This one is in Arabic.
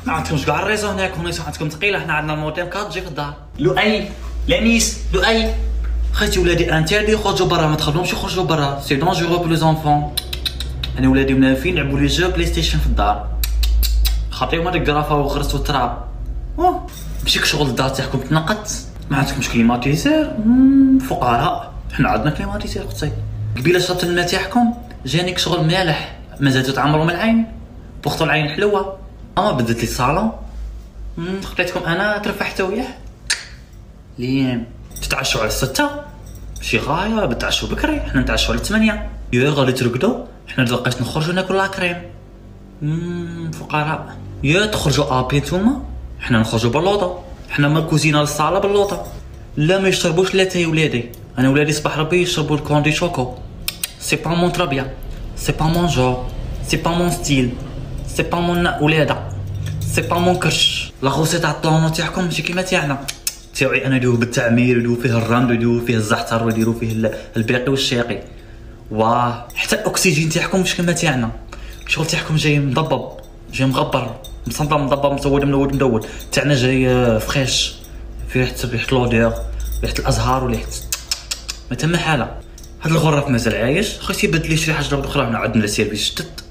ما عندكمش كاع الريزو هناك، هنا عندكم ثقيله، حنا عندنا الموديم كارد تجي في الدار. لؤي لميس لؤي خيتي ولادي انتردي يخرجوا برا، ما تخلوهمش يخرجوا برا، سي دونجورو بو لي زونفون. انا ولادي منافين يلعبوا لي جو بلاي ستيشن في الدار، خاطيهم هذيك الكرافه والغرس والتراب. ماشي شغل الدار تاعكم تنقط، ما عندكمش كليماتيزير. فقراء، حنا عندنا كليماتيزير اختي. قبيله شربت الماء تاعكم جانيك شغل مالح، مازال تعمروا من العين، بوختو العين حلوه. اما بدلت لي الصالون، خليتكم انا ترفحتوا وياه. لين تتعشوا على 6 شي غايه، بتعشوا بكري، حنا نتعشوا على 8. يا غادي ترقدوا، حنا لقيت نخرجوا ناكل لاكريم. فقراء. يا تخرجوا ابي نتوما، حنا نخرجوا باللوطه، حنا ما كوزينا للصاله باللوطه. لا ما يشربوش لاتاي ولادي، انا ولادي صباح ربي يشربوا الكوندي شوكو. سي با مون ترابيا، سي با مون جور، سي با مون ستيل، سي با مون ولاده، سي با مون كرش. لا غوسي تاع الطونو تاعكم ماشي كيما تاعنا. تاعي انا نديرو بالتعمير، يديرو فيه الرمل، يديرو فيه الزعتر، ويديرو فيه الباقي والشاقي. واه حتى الاكسجين تاعكم مش كيما تاعنا، الشغل تاعكم جاي مضبب، جاي مغبر، مصنطم مضبب، مسود مدود. تاعنا جاي فريش، في ريحه لودور، ريحه الازهار وريحه ما تم حاله. هاد الغرف مازال عايش، خاص يبدل لي شي حاجه اخرى. هنا عندنا سيرفيس جدد،